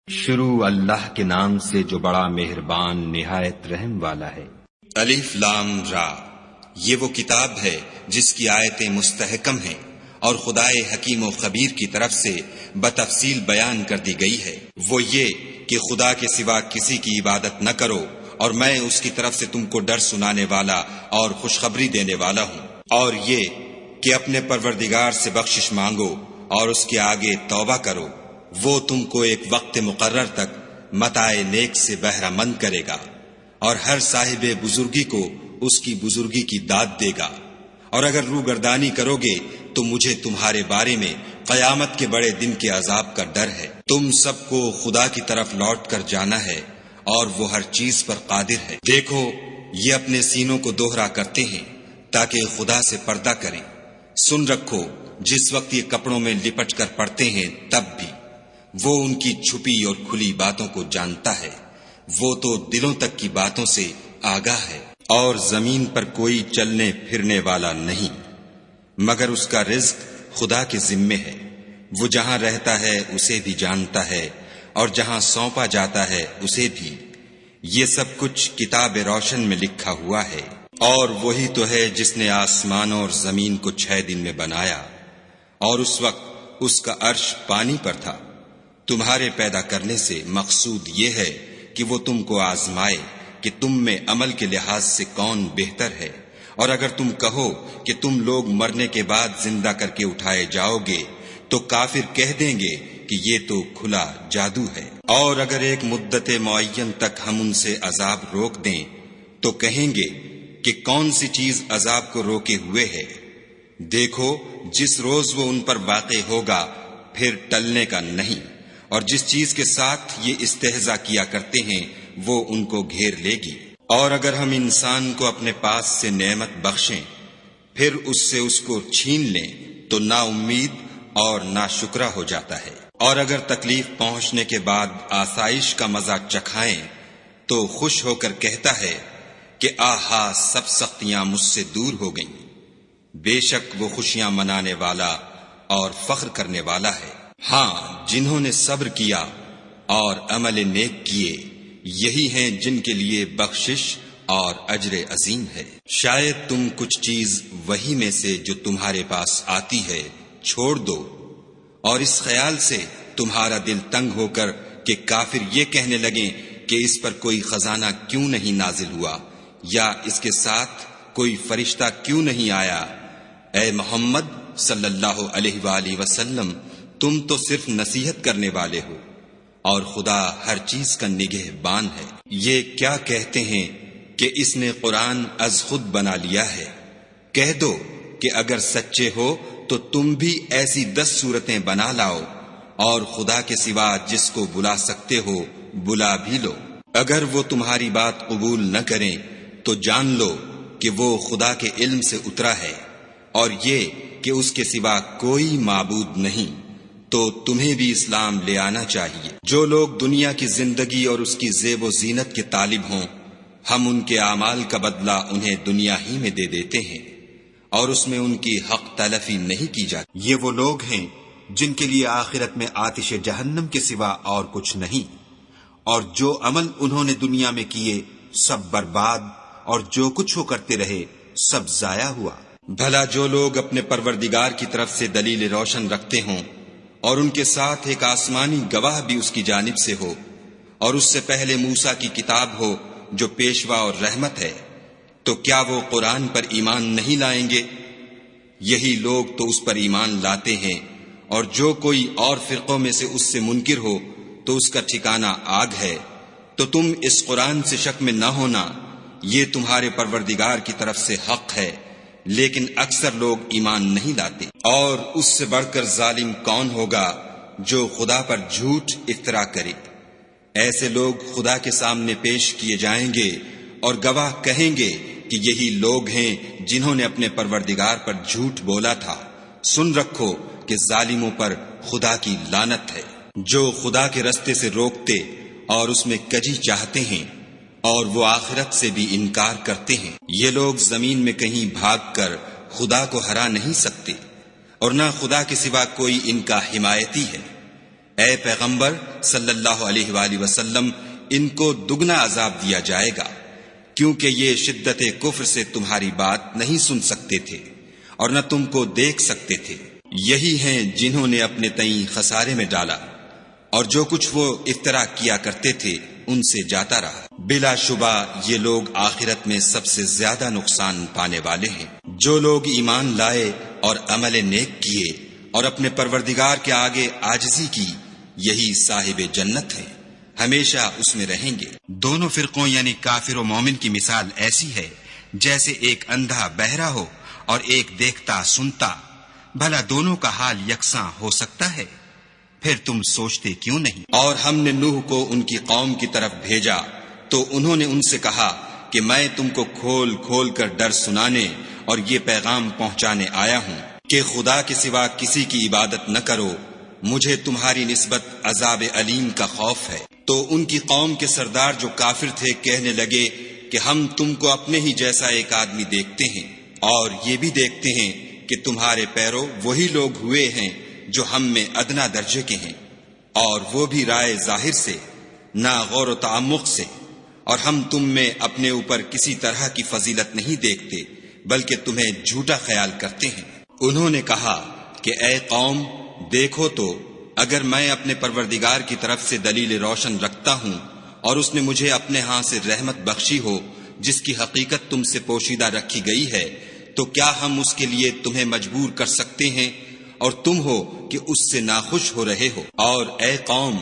شروع اللہ کے نام سے جو بڑا مہربان نہایت رحم والا ہے۔ الف لام را، یہ وہ کتاب ہے جس کی آیتیں مستحکم ہیں اور خدائے حکیم و خبیر کی طرف سے بتفصیل بیان کر دی گئی ہے۔ وہ یہ کہ خدا کے سوا کسی کی عبادت نہ کرو، اور میں اس کی طرف سے تم کو ڈر سنانے والا اور خوشخبری دینے والا ہوں۔ اور یہ کہ اپنے پروردگار سے بخشش مانگو اور اس کے آگے توبہ کرو، وہ تم کو ایک وقت مقرر تک متاع نیک سے بہرہ مند کرے گا، اور ہر صاحب بزرگی کو اس کی بزرگی کی داد دے گا۔ اور اگر روگردانی کرو گے تو مجھے تمہارے بارے میں قیامت کے بڑے دن کے عذاب کا ڈر ہے۔ تم سب کو خدا کی طرف لوٹ کر جانا ہے، اور وہ ہر چیز پر قادر ہے۔ دیکھو، یہ اپنے سینوں کو دوہرا کرتے ہیں تاکہ خدا سے پردہ کریں۔ سن رکھو، جس وقت یہ کپڑوں میں لپٹ کر پڑتے ہیں تب بھی وہ ان کی چھپی اور کھلی باتوں کو جانتا ہے۔ وہ تو دلوں تک کی باتوں سے آگاہ ہے۔ اور زمین پر کوئی چلنے پھرنے والا نہیں مگر اس کا رزق خدا کے ذمے ہے۔ وہ جہاں رہتا ہے اسے بھی جانتا ہے، اور جہاں سونپا جاتا ہے اسے بھی۔ یہ سب کچھ کتاب روشن میں لکھا ہوا ہے۔ اور وہی تو ہے جس نے آسمانوں اور زمین کو 6 دن میں بنایا، اور اس وقت اس کا عرش پانی پر تھا۔ تمہارے پیدا کرنے سے مقصود یہ ہے کہ وہ تم کو آزمائے کہ تم میں عمل کے لحاظ سے کون بہتر ہے۔ اور اگر تم کہو کہ تم لوگ مرنے کے بعد زندہ کر کے اٹھائے جاؤ گے تو کافر کہہ دیں گے کہ یہ تو کھلا جادو ہے۔ اور اگر ایک مدت معین تک ہم ان سے عذاب روک دیں تو کہیں گے کہ کون سی چیز عذاب کو روکے ہوئے ہے۔ دیکھو، جس روز وہ ان پر واقع ہوگا پھر ٹلنے کا نہیں، اور جس چیز کے ساتھ یہ استہزاء کیا کرتے ہیں وہ ان کو گھیر لے گی۔ اور اگر ہم انسان کو اپنے پاس سے نعمت بخشیں پھر اس سے اس کو چھین لیں تو نا امید اور نا شکرہ ہو جاتا ہے۔ اور اگر تکلیف پہنچنے کے بعد آسائش کا مزہ چکھائیں تو خوش ہو کر کہتا ہے کہ آہا، سب سختیاں مجھ سے دور ہو گئیں۔ بے شک وہ خوشیاں منانے والا اور فخر کرنے والا ہے۔ ہاں، جنہوں نے صبر کیا اور عمل نیک کیے، یہی ہیں جن کے لیے بخشش اور اجر عظیم ہے۔ شاید تم کچھ چیز وہی میں سے جو تمہارے پاس آتی ہے چھوڑ دو، اور اس خیال سے تمہارا دل تنگ ہو کر کہ کافر یہ کہنے لگیں کہ اس پر کوئی خزانہ کیوں نہیں نازل ہوا، یا اس کے ساتھ کوئی فرشتہ کیوں نہیں آیا۔ اے محمد صلی اللہ علیہ وآلہ وسلم، تم تو صرف نصیحت کرنے والے ہو، اور خدا ہر چیز کا نگہبان ہے۔ یہ کیا کہتے ہیں کہ اس نے قرآن از خود بنا لیا ہے؟ کہہ دو کہ اگر سچے ہو تو تم بھی ایسی 10 صورتیں بنا لاؤ، اور خدا کے سوا جس کو بلا سکتے ہو بلا بھی لو۔ اگر وہ تمہاری بات قبول نہ کریں تو جان لو کہ وہ خدا کے علم سے اترا ہے، اور یہ کہ اس کے سوا کوئی معبود نہیں، تو تمہیں بھی اسلام لے آنا چاہیے۔ جو لوگ دنیا کی زندگی اور اس کی زیب و زینت کے طالب ہوں، ہم ان کے اعمال کا بدلہ انہیں دنیا ہی میں دے دیتے ہیں، اور اس میں ان کی حق تلفی نہیں کی جاتی۔ یہ وہ لوگ ہیں جن کے لیے آخرت میں آتش جہنم کے سوا اور کچھ نہیں، اور جو عمل انہوں نے دنیا میں کیے سب برباد، اور جو کچھ وہ کرتے رہے سب ضائع ہوا۔ بھلا جو لوگ اپنے پروردگار کی طرف سے دلیل روشن رکھتے ہوں، اور ان کے ساتھ ایک آسمانی گواہ بھی اس کی جانب سے ہو، اور اس سے پہلے موسیٰ کی کتاب ہو جو پیشوا اور رحمت ہے، تو کیا وہ قرآن پر ایمان نہیں لائیں گے؟ یہی لوگ تو اس پر ایمان لاتے ہیں، اور جو کوئی اور فرقوں میں سے اس سے منکر ہو تو اس کا ٹھکانہ آگ ہے۔ تو تم اس قرآن سے شک میں نہ ہونا، یہ تمہارے پروردگار کی طرف سے حق ہے، لیکن اکثر لوگ ایمان نہیں لاتے۔ اور اس سے بڑھ کر ظالم کون ہوگا جو خدا پر جھوٹ افترا کرے؟ ایسے لوگ خدا کے سامنے پیش کیے جائیں گے اور گواہ کہیں گے کہ یہی لوگ ہیں جنہوں نے اپنے پروردگار پر جھوٹ بولا تھا۔ سن رکھو کہ ظالموں پر خدا کی لعنت ہے۔ جو خدا کے رستے سے روکتے اور اس میں کجی چاہتے ہیں، اور وہ آخرت سے بھی انکار کرتے ہیں، یہ لوگ زمین میں کہیں بھاگ کر خدا کو ہرا نہیں سکتے، اور نہ خدا کے سوا کوئی ان کا حمایتی ہے۔ اے پیغمبر صلی اللہ علیہ وآلہ وسلم، ان کو دگنا عذاب دیا جائے گا، کیونکہ یہ شدت کفر سے تمہاری بات نہیں سن سکتے تھے اور نہ تم کو دیکھ سکتے تھے۔ یہی ہیں جنہوں نے اپنے تئیں خسارے میں ڈالا، اور جو کچھ وہ افترا کیا کرتے تھے ان سے جاتا رہا۔ بلا شبہ یہ لوگ آخرت میں سب سے زیادہ نقصان پانے والے ہیں۔ جو لوگ ایمان لائے اور عمل نیک کیے اور اپنے پروردگار کے آگے عاجزی کی، یہی صاحب جنت ہیں، ہمیشہ اس میں رہیں گے۔ دونوں فرقوں یعنی کافر و مومن کی مثال ایسی ہے جیسے ایک اندھا بہرا ہو اور ایک دیکھتا سنتا۔ بھلا دونوں کا حال یکساں ہو سکتا ہے؟ پھر تم سوچتے کیوں نہیں؟ اور ہم نے نوح کو ان کی قوم کی طرف بھیجا تو انہوں نے ان سے کہا کہ میں تم کو کھول کھول کر ڈر سنانے اور یہ پیغام پہنچانے آیا ہوں کہ خدا کے سوا کسی کی عبادت نہ کرو، مجھے تمہاری نسبت عذاب علیم کا خوف ہے۔ تو ان کی قوم کے سردار جو کافر تھے کہنے لگے کہ ہم تم کو اپنے ہی جیسا ایک آدمی دیکھتے ہیں، اور یہ بھی دیکھتے ہیں کہ تمہارے پیرو وہی لوگ ہوئے ہیں جو ہم میں ادنا درجے کے ہیں، اور وہ بھی رائے ظاہر سے، نہ غور و تعمق سے، اور ہم تم میں اپنے اوپر کسی طرح کی فضیلت نہیں دیکھتے بلکہ تمہیں جھوٹا خیال کرتے ہیں۔ انہوں نے کہا کہ اے قوم، دیکھو تو اگر میں اپنے پروردگار کی طرف سے دلیل روشن رکھتا ہوں اور اس نے مجھے اپنے ہاں سے رحمت بخشی ہو جس کی حقیقت تم سے پوشیدہ رکھی گئی ہے، تو کیا ہم اس کے لیے تمہیں مجبور کر سکتے ہیں اور تم ہو کہ اس سے ناخوش ہو رہے ہو؟ اور اے قوم،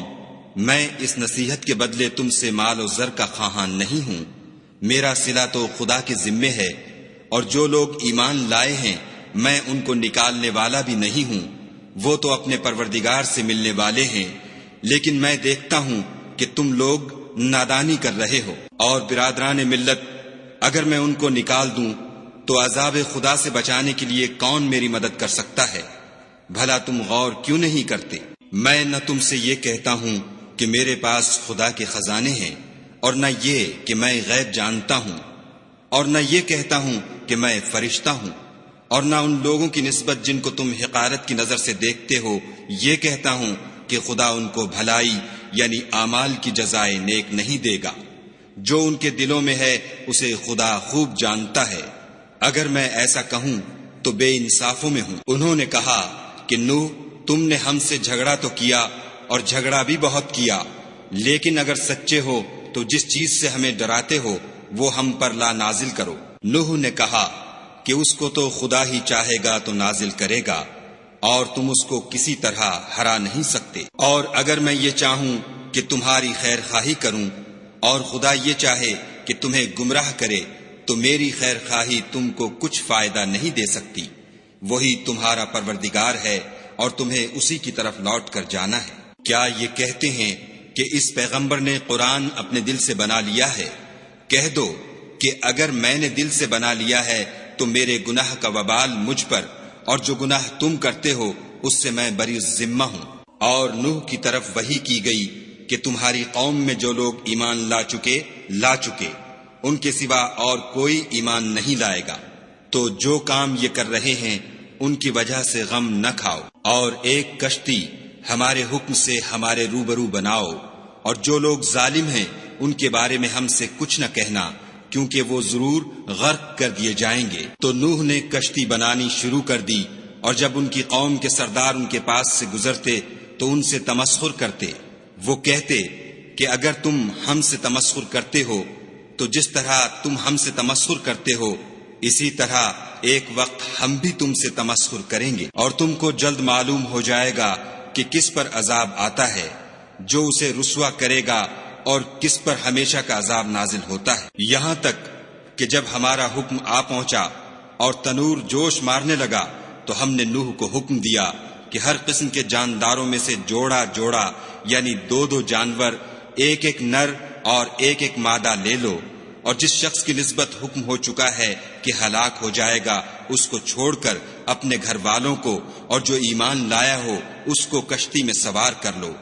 میں اس نصیحت کے بدلے تم سے مال و زر کا خواہاں نہیں ہوں، میرا صلہ تو خدا کے ذمے ہے، اور جو لوگ ایمان لائے ہیں میں ان کو نکالنے والا بھی نہیں ہوں، وہ تو اپنے پروردگار سے ملنے والے ہیں، لیکن میں دیکھتا ہوں کہ تم لوگ نادانی کر رہے ہو۔ اور برادران ملت، اگر میں ان کو نکال دوں تو عذاب خدا سے بچانے کے لیے کون میری مدد کر سکتا ہے؟ بھلا تم غور کیوں نہیں کرتے؟ میں نہ تم سے یہ کہتا ہوں کہ میرے پاس خدا کے خزانے ہیں، اور نہ یہ کہ میں غیب جانتا ہوں، اور نہ یہ کہتا ہوں کہ میں فرشتہ ہوں، اور نہ ان لوگوں کی نسبت جن کو تم حقارت کی نظر سے دیکھتے ہو یہ کہتا ہوں کہ خدا ان کو بھلائی یعنی اعمال کی جزائے نیک نہیں دے گا۔ جو ان کے دلوں میں ہے اسے خدا خوب جانتا ہے، اگر میں ایسا کہوں تو بے انصافوں میں ہوں۔ انہوں نے کہا کہ نوح، تم نے ہم سے جھگڑا تو کیا اور جھگڑا بھی بہت کیا، لیکن اگر سچے ہو تو جس چیز سے ہمیں ڈراتے ہو وہ ہم پر لا نازل کرو۔ نوح نے کہا کہ اس کو تو خدا ہی چاہے گا تو نازل کرے گا، اور تم اس کو کسی طرح ہرا نہیں سکتے۔ اور اگر میں یہ چاہوں کہ تمہاری خیر خواہی کروں اور خدا یہ چاہے کہ تمہیں گمراہ کرے تو میری خیر خواہی تم کو کچھ فائدہ نہیں دے سکتی۔ وہی تمہارا پروردگار ہے اور تمہیں اسی کی طرف لوٹ کر جانا ہے۔ کیا یہ کہتے ہیں کہ اس پیغمبر نے قرآن اپنے دل سے بنا لیا ہے؟ کہہ دو کہ اگر میں نے دل سے بنا لیا ہے تو میرے گناہ کا وبال مجھ پر، اور جو گناہ تم کرتے ہو اس سے میں بری ذمہ ہوں۔ اور نوح کی طرف وحی کی گئی کہ تمہاری قوم میں جو لوگ ایمان لا چکے ان کے سوا اور کوئی ایمان نہیں لائے گا، تو جو کام یہ کر رہے ہیں ان کی وجہ سے غم نہ کھاؤ، اور ایک کشتی ہمارے حکم سے ہمارے روبرو بناؤ، اور جو لوگ ظالم ہیں ان کے بارے میں ہم سے کچھ نہ کہنا، کیونکہ وہ ضرور غرق کر دیے جائیں گے۔ تو نوح نے کشتی بنانی شروع کر دی، اور جب ان کی قوم کے سردار ان کے پاس سے گزرتے تو ان سے تمسخر کرتے۔ وہ کہتے کہ اگر تم ہم سے تمسخر کرتے ہو تو جس طرح تم ہم سے تمسخر کرتے ہو اسی طرح ایک وقت ہم بھی تم سے تمسخر کریں گے، اور تم کو جلد معلوم ہو جائے گا کہ کس پر عذاب آتا ہے جو اسے رسوا کرے گا اور کس پر ہمیشہ کا عذاب نازل ہوتا ہے۔ یہاں تک کہ جب ہمارا حکم آ پہنچا اور تنور جوش مارنے لگا تو ہم نے نوح کو حکم دیا کہ ہر قسم کے جانداروں میں سے جوڑا جوڑا یعنی 2 جانور، ایک نر اور ایک مادہ لے لو، اور جس شخص کی نسبت حکم ہو چکا ہے کہ ہلاک ہو جائے گا اس کو چھوڑ کر اپنے گھر والوں کو اور جو ایمان لایا ہو اس کو کشتی میں سوار کر لو۔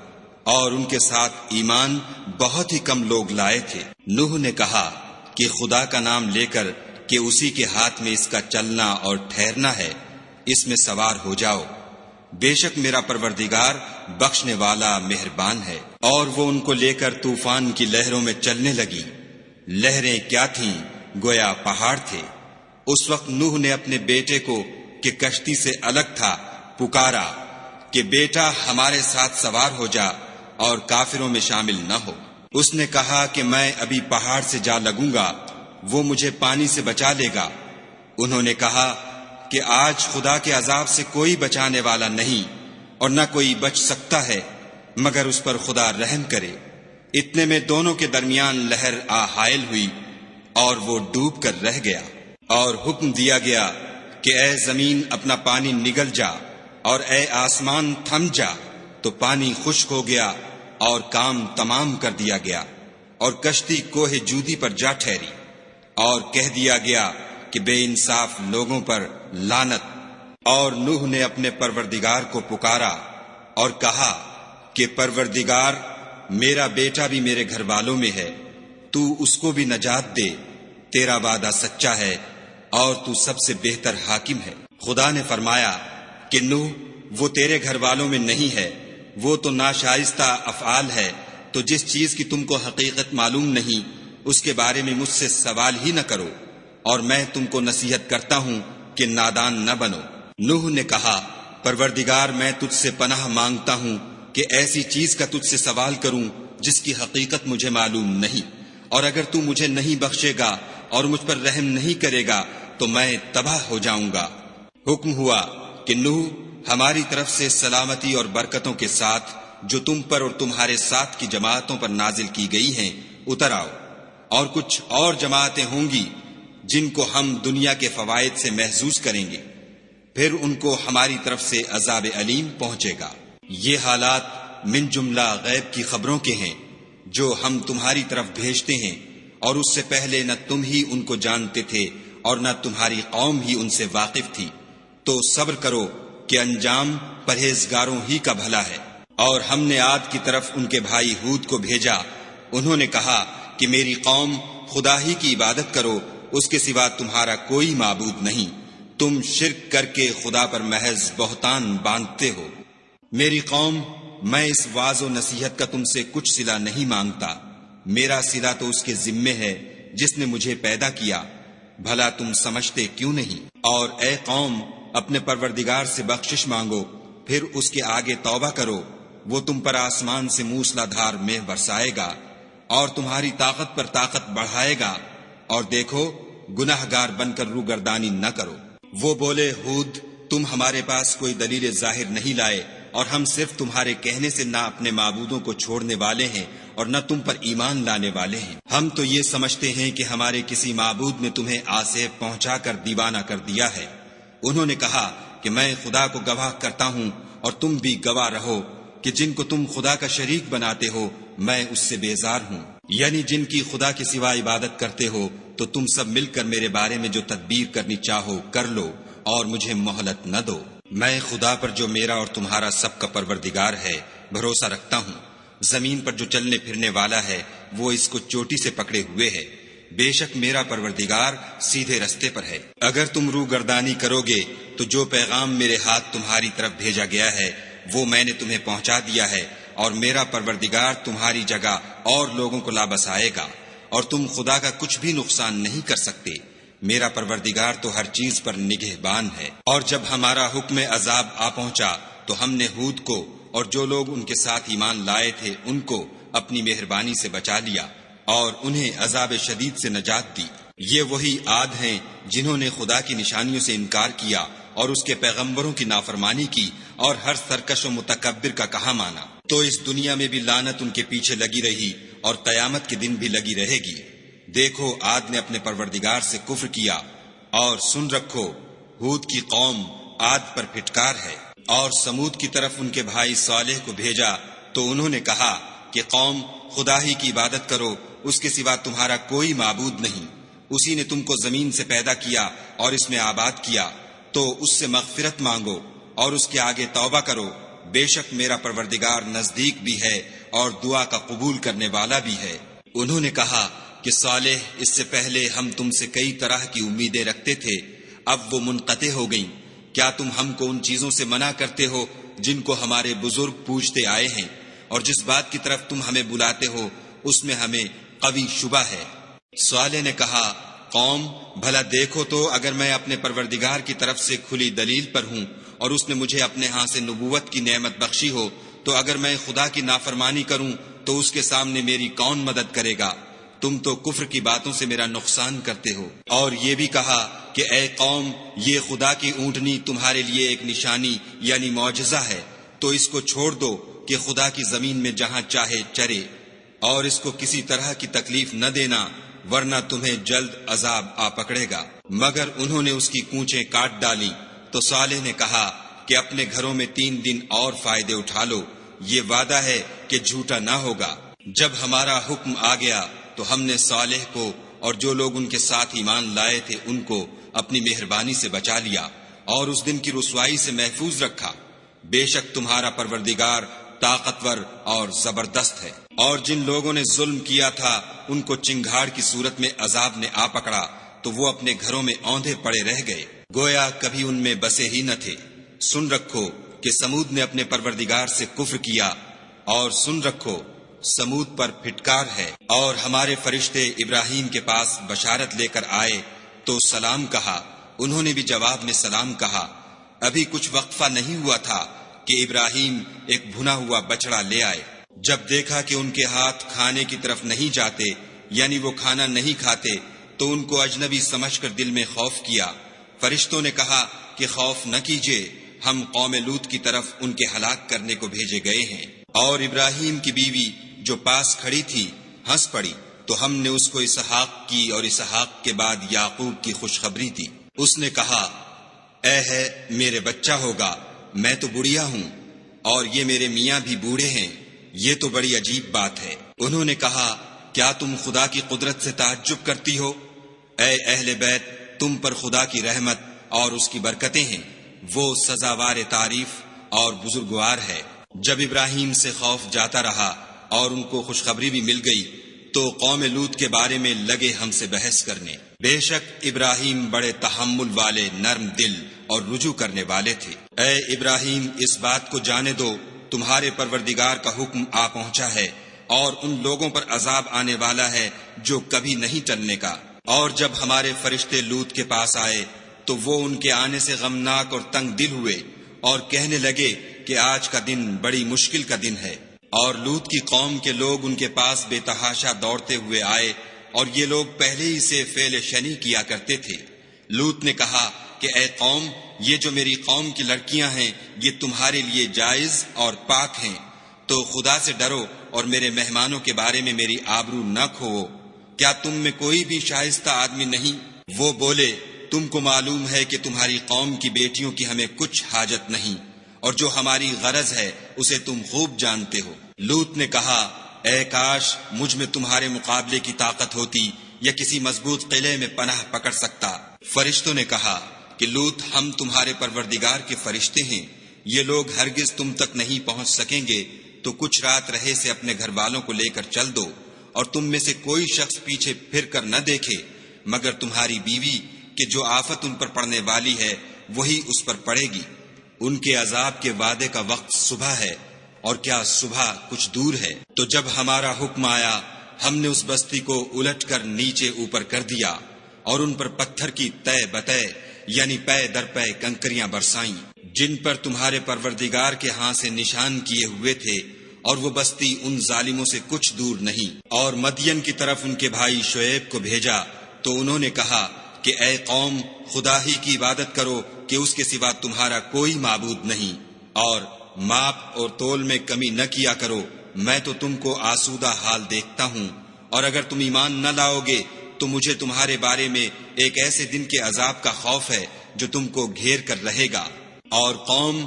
اور ان کے ساتھ ایمان بہت ہی کم لوگ لائے تھے۔ نوح نے کہا کہ خدا کا نام لے کر کہ اسی کے ہاتھ میں اس کا چلنا اور ٹھہرنا ہے، اس میں سوار ہو جاؤ، بے شک میرا پروردگار بخشنے والا مہربان ہے۔ اور وہ ان کو لے کر طوفان کی لہروں میں چلنے لگی۔ لہریں کیا تھیں؟ گویا پہاڑ تھے۔ اس وقت نوح نے اپنے بیٹے کو کہ کشتی سے الگ تھا پکارا کہ بیٹا ہمارے ساتھ سوار ہو جا اور کافروں میں شامل نہ ہو۔ اس نے کہا کہ میں ابھی پہاڑ سے جا لگوں گا، وہ مجھے پانی سے بچا لے گا۔ انہوں نے کہا کہ آج خدا کے عذاب سے کوئی بچانے والا نہیں اور نہ کوئی بچ سکتا ہے مگر اس پر خدا رحم کرے۔ اتنے میں دونوں کے درمیان لہر آ حائل ہوئی اور وہ ڈوب کر رہ گیا۔ اور حکم دیا گیا کہ اے زمین اپنا پانی نگل جا اور اے آسمان تھم جا، تو پانی خشک ہو گیا اور کام تمام کر دیا گیا، اور کشتی کوہ جودی پر جا ٹھہری۔ اور کہہ دیا گیا کہ بے انصاف لوگوں پر لعنت۔ اور نوح نے اپنے پروردگار کو پکارا اور کہا کہ پروردگار، میرا بیٹا بھی میرے گھر والوں میں ہے، تو اس کو بھی نجات دے، تیرا وعدہ سچا ہے اور تو سب سے بہتر حاکم ہے۔ خدا نے فرمایا کہ نوح، وہ تیرے گھر والوں میں نہیں ہے، وہ تو ناشائستہ افعال ہے، تو جس چیز کی تم کو حقیقت معلوم نہیں اس کے بارے میں مجھ سے سوال ہی نہ کرو، اور میں تم کو نصیحت کرتا ہوں کہ نادان نہ بنو۔ نوح نے کہا، پروردگار میں تجھ سے پناہ مانگتا ہوں کہ ایسی چیز کا تجھ سے سوال کروں جس کی حقیقت مجھے معلوم نہیں، اور اگر تو مجھے نہیں بخشے گا اور مجھ پر رحم نہیں کرے گا تو میں تباہ ہو جاؤں گا۔ حکم ہوا کہ نوح، ہماری طرف سے سلامتی اور برکتوں کے ساتھ جو تم پر اور تمہارے ساتھ کی جماعتوں پر نازل کی گئی ہیں اتر آؤ، اور کچھ اور جماعتیں ہوں گی جن کو ہم دنیا کے فوائد سے محظوظ کریں گے، پھر ان کو ہماری طرف سے عذاب علیم پہنچے گا۔ یہ حالات من جملہ غیب کی خبروں کے ہیں جو ہم تمہاری طرف بھیجتے ہیں، اور اس سے پہلے نہ تم ہی ان کو جانتے تھے اور نہ تمہاری قوم ہی ان سے واقف تھی، تو صبر کرو کہ انجام پرہیزگاروں ہی کا بھلا ہے۔ اور ہم نے عاد کی طرف ان کے بھائی ہود کو بھیجا، انہوں نے کہا کہ میری قوم خدا ہی کی عبادت کرو، اس کے سوا تمہارا کوئی معبود نہیں، تم شرک کر کے خدا پر محض بہتان باندھتے ہو۔ میری قوم، میں اس واعظ و نصیحت کا تم سے کچھ صلہ نہیں مانگتا، میرا صلہ تو اس کے ذمے ہے جس نے مجھے پیدا کیا، بھلا تم سمجھتے کیوں نہیں؟ اور اے قوم، اپنے پروردگار سے بخشش مانگو، پھر اس کے آگے توبہ کرو، وہ تم پر آسمان سے موسلا دھار مہ برسائے گا اور تمہاری طاقت پر طاقت بڑھائے گا، اور دیکھو گناہ گار بن کر روگردانی نہ کرو۔ وہ بولے، ہود، تم ہمارے پاس کوئی دلیل ظاہر نہیں لائے، اور ہم صرف تمہارے کہنے سے نہ اپنے معبودوں کو چھوڑنے والے ہیں اور نہ تم پر ایمان لانے والے ہیں۔ ہم تو یہ سمجھتے ہیں کہ ہمارے کسی معبود نے تمہیں آسیب پہنچا کر دیوانہ کر دیا ہے۔ انہوں نے کہا کہ میں خدا کو گواہ کرتا ہوں اور تم بھی گواہ رہو کہ جن کو تم خدا کا شریک بناتے ہو میں اس سے بیزار ہوں، یعنی جن کی خدا کے سوا عبادت کرتے ہو، تو تم سب مل کر میرے بارے میں جو تدبیر کرنی چاہو کر لو اور مجھے مہلت نہ دو۔ میں خدا پر جو میرا اور تمہارا سب کا پروردگار ہے بھروسہ رکھتا ہوں۔ زمین پر جو چلنے پھرنے والا ہے وہ اس کو چوٹی سے پکڑے ہوئے ہے، بے شک میرا پروردگار سیدھے رستے پر ہے۔ اگر تم روگردانی کرو گے تو جو پیغام میرے ہاتھ تمہاری طرف بھیجا گیا ہے وہ میں نے تمہیں پہنچا دیا ہے، اور میرا پروردگار تمہاری جگہ اور لوگوں کو لا بسائے گا، اور تم خدا کا کچھ بھی نقصان نہیں کر سکتے۔ میرا پروردگار تو ہر چیز پر نگہبان ہے۔ اور جب ہمارا حکم عذاب آ پہنچا تو ہم نے ہود کو اور جو لوگ ان کے ساتھ ایمان لائے تھے ان کو اپنی مہربانی سے بچا لیا اور انہیں عذاب شدید سے نجات دی۔ یہ وہی عاد ہیں جنہوں نے خدا کی نشانیوں سے انکار کیا اور اس کے پیغمبروں کی نافرمانی کی اور ہر سرکش و متکبر کا کہا مانا، تو اس دنیا میں بھی لعنت ان کے پیچھے لگی رہی اور قیامت کے دن بھی لگی رہے گی۔ دیکھو عاد نے اپنے پروردگار سے کفر کیا، اور سن رکھو ہود کی قوم عاد پر پھٹکار ہے۔ اور سمود کی طرف ان کے بھائی صالح کو بھیجا تو انہوں نے کہا کہ قوم، خدا ہی کی عبادت کرو، اس کے سوا تمہارا کوئی معبود نہیں، اسی نے تم کو زمین سے پیدا کیا اور اس میں آباد کیا، تو اس سے مغفرت مانگو اور اس کے آگے توبہ کرو، بے شک میرا پروردگار نزدیک بھی ہے اور دعا کا قبول کرنے والا بھی ہے۔ انہوں نے کہا کہ صالح، اس سے پہلے ہم تم سے کئی طرح کی امیدیں رکھتے تھے، اب وہ منقطع ہو گئیں، کیا تم ہم کو ان چیزوں سے منع کرتے ہو جن کو ہمارے بزرگ پوجتے آئے ہیں، اور جس بات کی طرف تم ہمیں بلاتے ہو اس میں ہمیں قوی شبہ ہے۔ صالح نے کہا، قوم بھلا دیکھو تو اگر میں اپنے پروردگار کی طرف سے کھلی دلیل پر ہوں اور اس نے مجھے اپنے ہاں سے نبوت کی نعمت بخشی ہو، تو اگر میں خدا کی نافرمانی کروں تو اس کے سامنے میری کون مدد کرے گا؟ تم تو کفر کی باتوں سے میرا نقصان کرتے ہو۔ اور یہ بھی کہا کہ اے قوم، یہ خدا کی اونٹنی تمہارے لیے ایک نشانی یعنی معجزہ ہے، تو اس کو چھوڑ دو کہ خدا کی زمین میں جہاں چاہے چرے، اور اس کو کسی طرح کی تکلیف نہ دینا، ورنہ تمہیں جلد عذاب آ پکڑے گا۔ مگر انہوں نے اس کی کونچیں کاٹ ڈالی۔ تو صالح نے کہا کہ اپنے گھروں میں 3 دن اور فائدے اٹھا لو، یہ وعدہ ہے کہ جھوٹا نہ ہوگا۔ جب ہمارا حکم آ گیا تو ہم نے صالح کو اور جو لوگ ان کے ساتھ ایمان لائے تھے ان کو اپنی مہربانی سے بچا لیا اور اس دن کی رسوائی سے محفوظ رکھا۔ بے شک تمہارا پروردگار طاقتور اور زبردست ہے۔ اور جن لوگوں نے ظلم کیا تھا ان کو چنگھاڑ کی صورت میں عذاب نے آ پکڑا تو وہ اپنے گھروں میں اوندھے پڑے رہ گئے، گویا کبھی ان میں بسے ہی نہ تھے۔ سن رکھو کہ سمود نے اپنے پروردگار سے کفر کیا، اور سن رکھو سمود پر پھٹکار ہے۔ اور ہمارے فرشتے ابراہیم کے پاس بشارت لے کر آئے تو سلام کہا، انہوں نے بھی جواب میں سلام کہا۔ ابھی کچھ وقفہ نہیں ہوا تھا کہ ابراہیم ایک بھنا ہوا بچڑا لے آئے۔ جب دیکھا کہ ان کے ہاتھ کھانے کی طرف نہیں جاتے، یعنی وہ کھانا نہیں کھاتے، تو ان کو اجنبی سمجھ کر دل میں خوف کیا۔ فرشتوں نے کہا کہ خوف نہ کیجیے، ہم قوم لوط کی طرف ان کے ہلاک کرنے کو بھیجے گئے ہیں۔ اور ابراہیم کی بیوی جو پاس کھڑی تھی ہنس پڑی، تو ہم نے اس کو اسحاق کی اور اسحاق کے بعد یعقوب کی خوشخبری دی۔ اس نے کہا، اے ہے میرے بچہ ہوگا، میں تو بڑھیا ہوں اور یہ میرے میاں بھی بوڑھے ہیں، یہ تو بڑی عجیب بات ہے۔ انہوں نے کہا، کیا تم خدا کی قدرت سے تعجب کرتی ہو؟ اے اہل بیت، تم پر خدا کی رحمت اور اس کی برکتیں ہیں، وہ سزاوار تعریف اور بزرگوار ہے۔ جب ابراہیم سے خوف جاتا رہا اور ان کو خوشخبری بھی مل گئی تو قوم لوط کے بارے میں لگے ہم سے بحث کرنے۔ بے شک ابراہیم بڑے تحمل والے، نرم دل اور رجوع کرنے والے تھے۔ اے ابراہیم، اس بات کو جانے دو تمہارے پروردگار کا حکم آ پہنچا ہے اور ان لوگوں پر عذاب آنے والا ہے جو کبھی نہیں ٹلنے کا۔ اور جب ہمارے فرشتے لوط کے پاس آئے تو وہ ان کے آنے سے غمناک اور تنگ دل ہوئے اور کہنے لگے کہ آج کا دن بڑی مشکل کا دن ہے۔ اور لوط کی قوم کے لوگ ان کے پاس بے تحاشا دوڑتے ہوئے آئے، اور یہ لوگ پہلے ہی سے فعل شنی کیا کرتے تھے۔ لوط نے کہا کہ اے قوم، یہ جو میری قوم کی لڑکیاں ہیں یہ تمہارے لیے جائز اور پاک ہیں، تو خدا سے ڈرو اور میرے مہمانوں کے بارے میں میری آبرو نہ کھوؤ۔ کیا تم میں کوئی بھی شائستہ آدمی نہیں؟ وہ بولے، تم کو معلوم ہے کہ تمہاری قوم کی بیٹیوں کی ہمیں کچھ حاجت نہیں، اور جو ہماری غرض ہے اسے تم خوب جانتے ہو۔ لوط نے کہا، اے کاش مجھ میں تمہارے مقابلے کی طاقت ہوتی یا کسی مضبوط قلعے میں پناہ پکڑ سکتا۔ فرشتوں نے کہا کہ لوط، ہم تمہارے پروردگار کے فرشتے ہیں، یہ لوگ ہرگز تم تک نہیں پہنچ سکیں گے، تو کچھ رات رہے سے اپنے گھر والوں کو لے کر چل دو، اور تم میں سے کوئی شخص پیچھے پھر کر نہ دیکھے مگر تمہاری بیوی، کہ جو آفت ان پر پڑنے والی ہے وہی اس پر پڑے گی۔ ان کے عذاب کے وعدے کا وقت صبح ہے، اور کیا صبح کچھ دور ہے؟ تو جب ہمارا حکم آیا ہم نے اس بستی کو الٹ کر نیچے اوپر کر دیا اور ان پر پتھر کی تہ بتہ یعنی پے در پے کنکریاں برسائیں جن پر تمہارے پروردگار کے ہاں سے نشان کیے ہوئے تھے، اور وہ بستی ان ظالموں سے کچھ دور نہیں۔ اور مدین کی طرف ان کے بھائی شعیب کو بھیجا تو انہوں نے کہا کہ اے قوم، خدا ہی کی عبادت کرو کہ اس کے سوا تمہارا کوئی معبود نہیں، اور ماپ اور تول میں کمی نہ کیا کرو، میں تو تم کو آسودہ حال دیکھتا ہوں، اور اگر تم ایمان نہ لاؤ گے تو مجھے تمہارے بارے میں ایک ایسے دن کے عذاب کا خوف ہے جو تم کو گھیر کر رہے گا۔ اور قوم،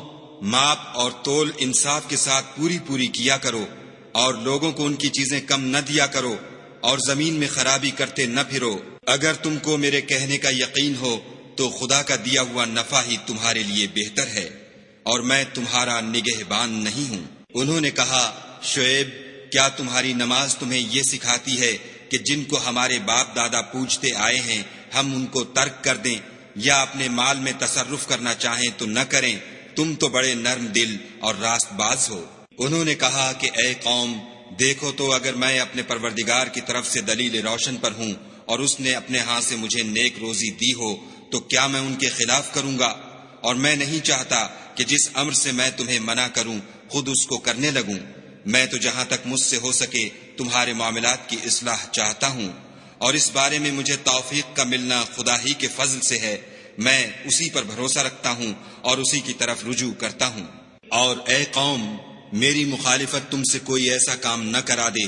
ماپ اور تول انصاف کے ساتھ پوری پوری کیا کرو، اور لوگوں کو ان کی چیزیں کم نہ دیا کرو، اور زمین میں خرابی کرتے نہ پھرو۔ اگر تم کو میرے کہنے کا یقین ہو تو خدا کا دیا ہوا نفع ہی تمہارے لیے بہتر ہے، اور میں تمہارا نگہبان نہیں ہوں۔ انہوں نے کہا، شعیب، کیا تمہاری نماز تمہیں یہ سکھاتی ہے کہ جن کو ہمارے باپ دادا پوجتے آئے ہیں ہم ان کو ترک کر دیں، یا اپنے مال میں تصرف کرنا چاہیں تو نہ کریں، تم تو بڑے نرم دل اور راست باز ہو۔ انہوں نے کہا کہ اے قوم، دیکھو تو اگر میں اپنے پروردگار کی طرف سے دلیل روشن پر ہوں اور اس نے اپنے ہاتھ سے مجھے نیک روزی دی ہو تو کیا میں ان کے خلاف کروں گا؟ اور میں نہیں چاہتا کہ جس امر سے میں تمہیں منع کروں خود اس کو کرنے لگوں۔ میں تو جہاں تک مجھ سے ہو سکے تمہارے معاملات کی اصلاح چاہتا ہوں، اور اس بارے میں مجھے توفیق کا ملنا خدا ہی کے فضل سے ہے۔ میں اسی پر بھروسہ رکھتا ہوں اور اسی کی طرف رجوع کرتا ہوں۔ اور اے قوم، میری مخالفت تم سے کوئی ایسا کام نہ کرا دے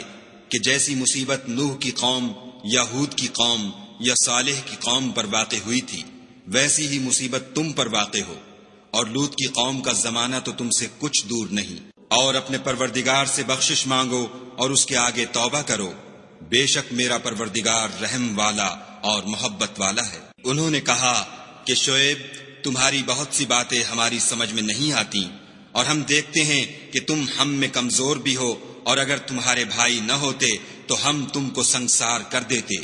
کہ جیسی مصیبت نوح کی قوم یا ہود کی قوم یا صالح کی قوم پر واقع ہوئی تھی ویسی ہی مصیبت تم پر واقع ہو، اور لوط کی قوم کا زمانہ تو تم سے کچھ دور نہیں۔ اور اپنے پروردگار سے بخشش مانگو اور اس کے آگے توبہ کرو، بے شک میرا پروردگار رحم والا اور محبت والا ہے۔ انہوں نے کہا کہ شعیب، تمہاری بہت سی باتیں ہماری سمجھ میں نہیں آتی، اور ہم دیکھتے ہیں کہ تم ہم میں کمزور بھی ہو، اور اگر تمہارے بھائی نہ ہوتے تو ہم تم کو سنگسار کر دیتے،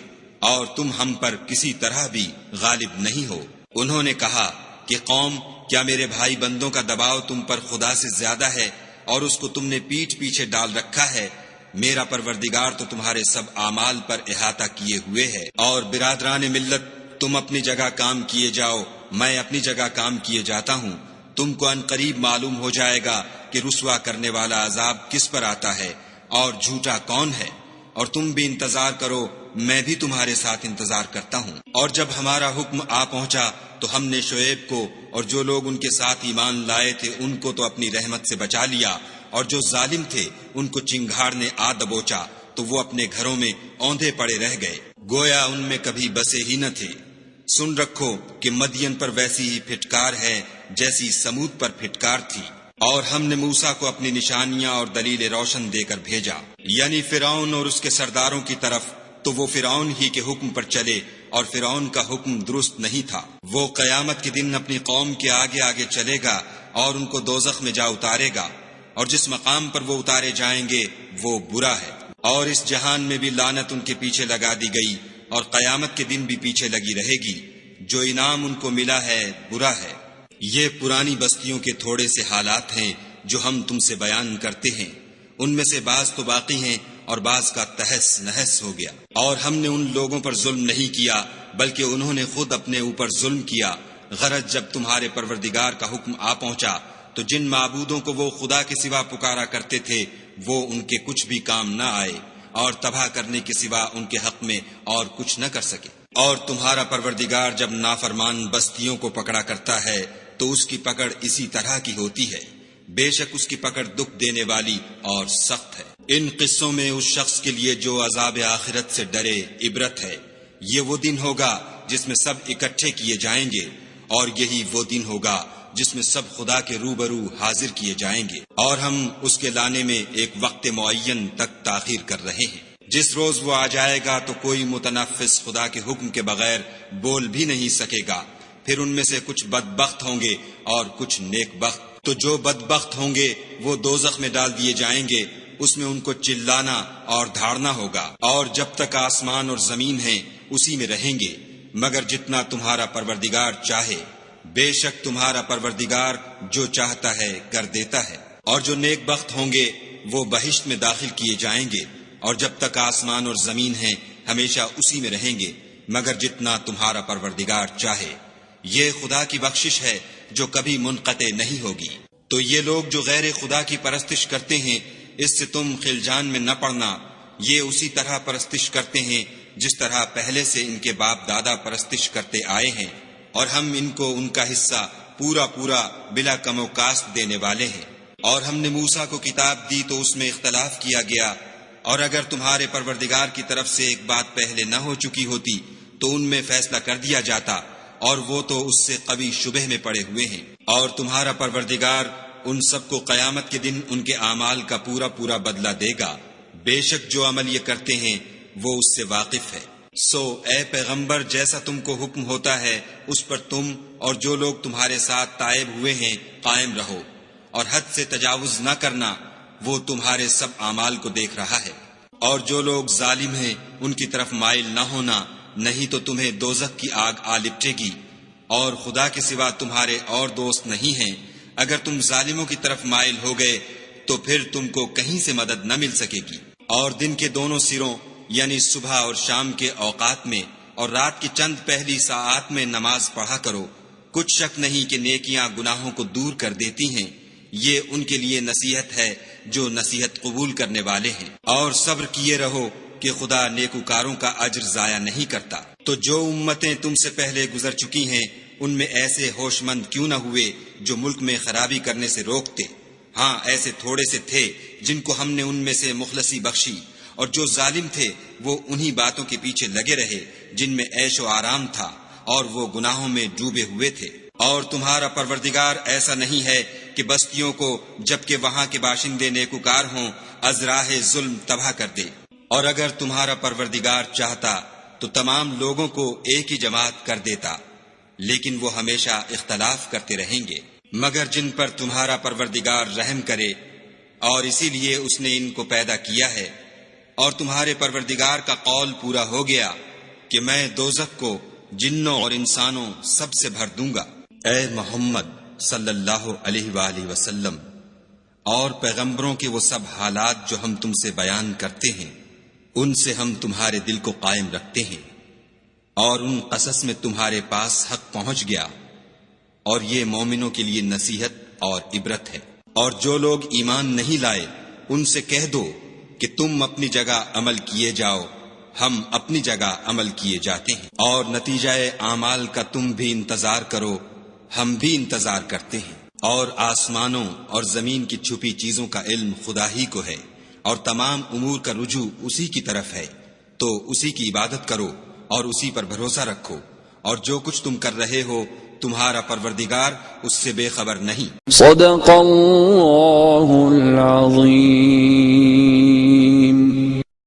اور تم ہم پر کسی طرح بھی غالب نہیں ہو۔ انہوں نے کہا کہ قوم، کیا میرے بھائی بندوں کا دباؤ تم پر خدا سے زیادہ ہے اور اس کو تم نے پیٹھ پیچھے ڈال رکھا ہے؟ میرا پروردگار تو تمہارے سب اعمال پر احاطہ کیے ہوئے ہے۔ اور برادران ملت، تم اپنی جگہ کام کیے جاؤ، میں اپنی جگہ کام کیے جاتا ہوں۔ تم کو ان قریب معلوم ہو جائے گا کہ رسوا کرنے والا عذاب کس پر آتا ہے اور جھوٹا کون ہے، اور تم بھی انتظار کرو، میں بھی تمہارے ساتھ انتظار کرتا ہوں۔ اور جب ہمارا حکم آ پہنچا تو ہم نے شعیب کو اور جو لوگ ان کے ساتھ ایمان لائے تھے ان کو تو اپنی رحمت سے بچا لیا، اور جو ظالم تھے ان کو چنگھاڑ نے آ دبوچا تو وہ اپنے گھروں میں اوندھے پڑے رہ گئے، گویا ان میں کبھی بسے ہی نہ تھے۔ سن رکھو کہ مدین پر ویسی ہی پھٹکار ہے جیسی سمود پر پھٹکار تھی۔ اور ہم نے موسیٰ کو اپنی نشانیاں اور دلیل روشن دے کر بھیجا، یعنی فرعون اور اس کے سرداروں کی طرف، تو وہ فرعون ہی کے حکم پر چلے، اور فرعون کا حکم درست نہیں تھا۔ وہ قیامت کے دن اپنی قوم کے آگے آگے چلے گا اور ان کو دوزخ میں جا اتارے گا، اور جس مقام پر وہ اتارے جائیں گے وہ برا ہے۔ اور اس جہان میں بھی لعنت ان کے پیچھے لگا دی گئی، اور قیامت کے دن بھی پیچھے لگی رہے گی۔ جو انعام ان کو ملا ہے برا ہے۔ یہ پرانی بستیوں کے تھوڑے سے حالات ہیں جو ہم تم سے بیان کرتے ہیں، ان میں سے بعض تو باقی ہیں اور بعض کا تہس نہس ہو گیا۔ اور ہم نے ان لوگوں پر ظلم نہیں کیا بلکہ انہوں نے خود اپنے اوپر ظلم کیا۔ غرض جب تمہارے پروردگار کا حکم آ پہنچا تو جن معبودوں کو وہ خدا کے سوا پکارا کرتے تھے وہ ان کے کچھ بھی کام نہ آئے، اور تباہ کرنے کے سوا ان کے حق میں اور کچھ نہ کر سکے۔ اور تمہارا پروردگار جب نافرمان بستیوں کو پکڑا کرتا ہے تو اس کی پکڑ اسی طرح کی ہوتی ہے، بے شک اس کی پکڑ دکھ دینے والی اور سخت ہے۔ ان قصوں میں اس شخص کے لیے جو عذاب آخرت سے ڈرے عبرت ہے۔ یہ وہ دن ہوگا جس میں سب اکٹھے کیے جائیں گے، اور یہی وہ دن ہوگا جس میں سب خدا کے روبرو حاضر کیے جائیں گے، اور ہم اس کے لانے میں ایک وقت معین تک تاخیر کر رہے ہیں۔ جس روز وہ آ جائے گا تو کوئی متنفس خدا کے حکم کے بغیر بول بھی نہیں سکے گا۔ پھر ان میں سے کچھ بدبخت ہوں گے اور کچھ نیک بخت۔ تو جو بدبخت ہوں گے وہ دوزخ میں ڈال دیے جائیں گے، اس میں ان کو چلانا اور دھاڑنا ہوگا، اور جب تک آسمان اور زمین ہیں اسی میں رہیں گے، مگر جتنا تمہارا پروردگار چاہے۔ بے شک تمہارا پروردگار جو چاہتا ہے کر دیتا ہے۔ اور جو نیک بخت ہوں گے وہ بہشت میں داخل کیے جائیں گے، اور جب تک آسمان اور زمین ہیں ہمیشہ اسی میں رہیں گے، مگر جتنا تمہارا پروردگار چاہے۔ یہ خدا کی بخشش ہے جو کبھی منقطع نہیں ہوگی۔ تو یہ لوگ جو غیر خدا کی پرستش کرتے ہیں اس سے تم خلجان میں نہ پڑنا، یہ اسی طرح پرستش کرتے ہیں جس طرح پہلے سے ان کے باپ دادا پرستش کرتے آئے ہیں، اور ہم ان کو ان کا حصہ پورا پورا بلا کم و کاست دینے والے ہیں۔ اور ہم نے موسیٰ کو کتاب دی تو اس میں اختلاف کیا گیا، اور اگر تمہارے پروردگار کی طرف سے ایک بات پہلے نہ ہو چکی ہوتی تو ان میں فیصلہ کر دیا جاتا، اور وہ تو اس سے قوی شبہ میں پڑے ہوئے ہیں۔ اور تمہارا پروردگار ان سب کو قیامت کے دن ان کے اعمال کا پورا پورا بدلہ دے گا، بے شک جو عمل یہ کرتے ہیں وہ اس سے واقف ہے۔ سو اے پیغمبر، جیسا تم کو حکم ہوتا ہے اس پر تم اور جو لوگ تمہارے ساتھ تائب ہوئے ہیں قائم رہو، اور حد سے تجاوز نہ کرنا، وہ تمہارے سب اعمال کو دیکھ رہا ہے۔ اور جو لوگ ظالم ہیں ان کی طرف مائل نہ ہونا، نہیں تو تمہیں دوزخ کی آگ آ لپٹے گی، اور خدا کے سوا تمہارے اور دوست نہیں ہیں۔ اگر تم ظالموں کی طرف مائل ہو گئے تو پھر تم کو کہیں سے مدد نہ مل سکے گی۔ اور دن کے دونوں سروں یعنی صبح اور شام کے اوقات میں اور رات کی چند پہلی ساعات میں نماز پڑھا کرو۔ کچھ شک نہیں کہ نیکیاں گناہوں کو دور کر دیتی ہیں، یہ ان کے لیے نصیحت ہے جو نصیحت قبول کرنے والے ہیں۔ اور صبر کیے رہو کہ خدا نیکوکاروں کا اجر ضائع نہیں کرتا۔ تو جو امتیں تم سے پہلے گزر چکی ہیں ان میں ایسے ہوش مند کیوں نہ ہوئے جو ملک میں خرابی کرنے سے روکتے؟ ہاں ایسے تھوڑے سے تھے جن کو ہم نے ان میں سے مخلصی بخشی، اور جو ظالم تھے وہ انہی باتوں کے پیچھے لگے رہے جن میں عیش و آرام تھا، اور وہ گناہوں میں ڈوبے ہوئے تھے۔ اور تمہارا پروردگار ایسا نہیں ہے کہ بستیوں کو جبکہ وہاں کے باشندے نیکوکار ہوں از راہ ظلم تباہ کر دے۔ اور اگر تمہارا پروردگار چاہتا تو تمام لوگوں کو ایک ہی جماعت کر دیتا، لیکن وہ ہمیشہ اختلاف کرتے رہیں گے، مگر جن پر تمہارا پروردگار رحم کرے، اور اسی لیے اس نے ان کو پیدا کیا ہے۔ اور تمہارے پروردگار کا قول پورا ہو گیا کہ میں دوزخ کو جنوں اور انسانوں سب سے بھر دوں گا۔ اے محمد صلی اللہ علیہ وآلہ وسلم اور پیغمبروں کے وہ سب حالات جو ہم تم سے بیان کرتے ہیں ان سے ہم تمہارے دل کو قائم رکھتے ہیں، اور ان قصص میں تمہارے پاس حق پہنچ گیا، اور یہ مومنوں کے لیے نصیحت اور عبرت ہے۔ اور جو لوگ ایمان نہیں لائے ان سے کہہ دو کہ تم اپنی جگہ عمل کیے جاؤ، ہم اپنی جگہ عمل کیے جاتے ہیں، اور نتیجہ اعمال کا تم بھی انتظار کرو، ہم بھی انتظار کرتے ہیں۔ اور آسمانوں اور زمین کی چھپی چیزوں کا علم خدا ہی کو ہے، اور تمام امور کا رجوع اسی کی طرف ہے، تو اسی کی عبادت کرو اور اسی پر بھروسہ رکھو، اور جو کچھ تم کر رہے ہو تمہارا پروردگار اس سے بے خبر نہیں۔ صدق اللہ العظیم۔